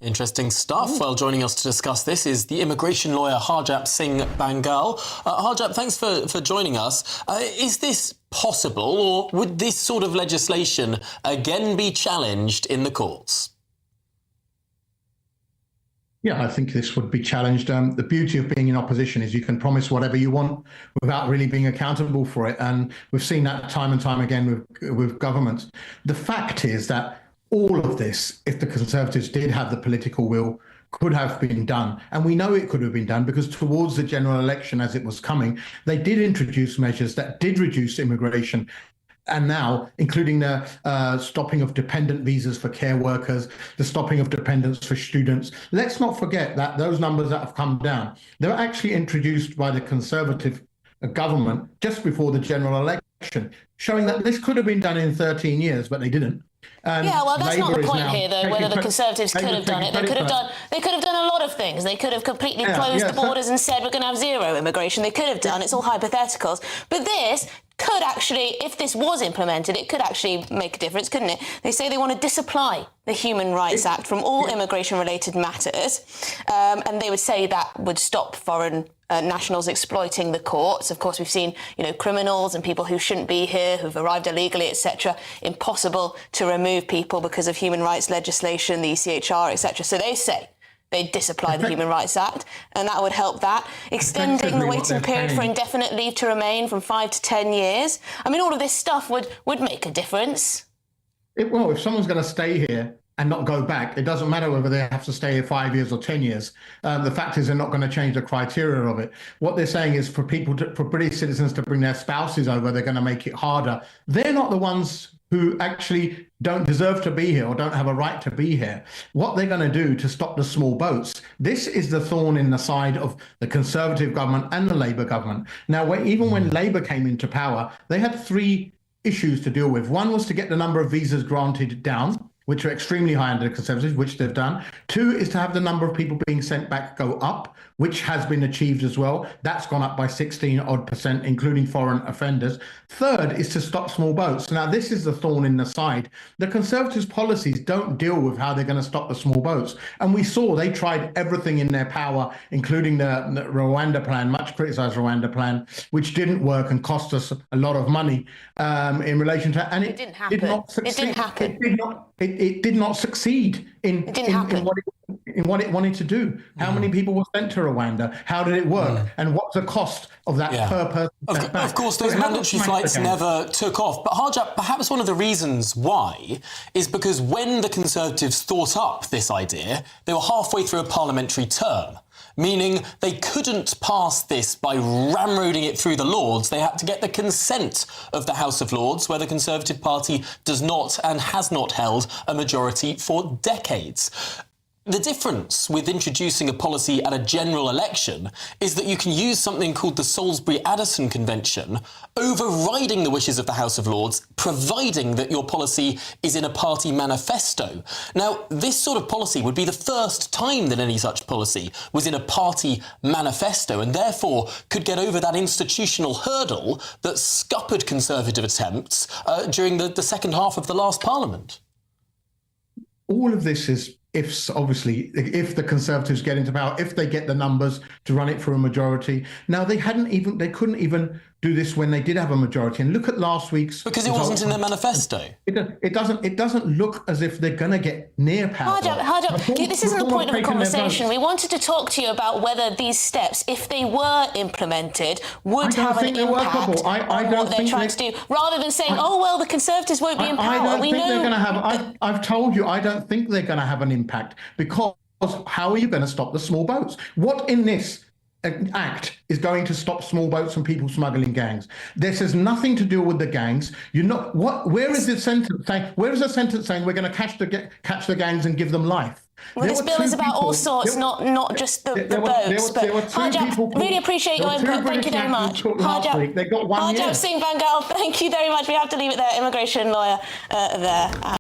Interesting stuff. Well, joining us to discuss this is the immigration lawyer Harjap Singh Bangal. Harjap, thanks for joining us. Is this possible, or would this sort of legislation again be challenged in the courts? Yeah, I think this would be challenged. The beauty of being in opposition is you can promise whatever you want without really being accountable for it. And we've seen that time and time again with governments. The fact is that all of this, if the Conservatives did have the political will, could have been done. And we know it could have been done because towards the general election, as it was coming, they did introduce measures that did reduce immigration. And now, including the stopping of dependent visas for care workers, the stopping of dependents for students. Let's not forget that those numbers that have come down, they were actually introduced by the Conservative government just before the general election, showing that this could have been done in 13 years, but they didn't. And yeah, well, that's not the point here, though, whether the Conservatives could have done it. They could have done a lot of things. They could have completely closed the borders and said we're going to have zero immigration. They could have done. It's all hypotheticals. But this could actually, if this was implemented, it could actually make a difference, couldn't it? They say they want to disapply the Human Rights Act from all immigration-related matters, and they would say that would stop foreign nationals exploiting the courts. Of course, we've seen, criminals and people who shouldn't be here, who've arrived illegally, etc. Impossible to remove people because of human rights legislation, the ECHR, etc. So they say they'd disapply the Human Rights Act, and that would help that. Extending the waiting period for indefinite leave to remain from 5 to 10 years. I mean, all of this stuff would make a difference. Well, if someone's going to stay here and not go back, it doesn't matter whether they have to stay here 5 years or 10 years. The fact is they're not going to change the criteria of it. What they're saying is for British citizens to bring their spouses over, they're going to make it harder. They're not the ones who actually don't deserve to be here or don't have a right to be here. What they're going to do to stop the small boats, this is the thorn in the side of the Conservative government and the Labour government. Now, even when Labour came into power, they had three issues to deal with. One was to get the number of visas granted down, which are extremely high under the Conservatives, which they've done. Two is to have the number of people being sent back go up, which has been achieved as well. That's gone up by 16%, including foreign offenders. Third is to stop small boats. Now, this is the thorn in the side. The Conservatives' policies don't deal with how they're going to stop the small boats. And we saw they tried everything in their power, including the Rwanda plan, much criticized Rwanda plan, which didn't work and cost us a lot of money in relation to, and it didn't happen. Did not succeed. It didn't happen. It did not succeed in what it wanted to do. How many people were sent to Rwanda? How did it work? And what's the cost of that per person? Of course, those mandatory flights never took off. But Harjap, perhaps one of the reasons why is because when the Conservatives thought up this idea, they were halfway through a parliamentary term, meaning they couldn't pass this by ramroding it through the Lords. They had to get the consent of the House of Lords, where the Conservative Party does not and has not held a majority for decades. The difference with introducing a policy at a general election is that you can use something called the Salisbury-Addison Convention, overriding the wishes of the House of Lords, providing that your policy is in a party manifesto. Now, this sort of policy would be the first time that any such policy was in a party manifesto, and therefore could get over that institutional hurdle that scuppered Conservative attempts during the second half of the last Parliament. All of this is if the Conservatives get into power, if they get the numbers to run it for a majority. Now, they couldn't even do this when they did have a majority. And look at last week's... Because it wasn't in their manifesto. It doesn't look as if they're going to get near power. Harjap, this isn't the point of the conversation. We wanted to talk to you about whether these steps, if they were implemented, would have an impact on what they're trying to do, rather than saying, oh, well, the Conservatives won't be in power. I've told you, I don't think they're going to have an impact, because how are you going to stop the small boats? What in this act is going to stop small boats and people smuggling gangs? This has nothing to do with the gangs. Where is the sentence saying? Where is the sentence saying we're going to catch the gangs and give them life? Well, this bill is about all sorts, not just the boats. But Harjap, really appreciate your input. Thank you very much. They got 1 year. Harjap Singh Bangal, thank you very much. We have to leave it there. Immigration lawyer there.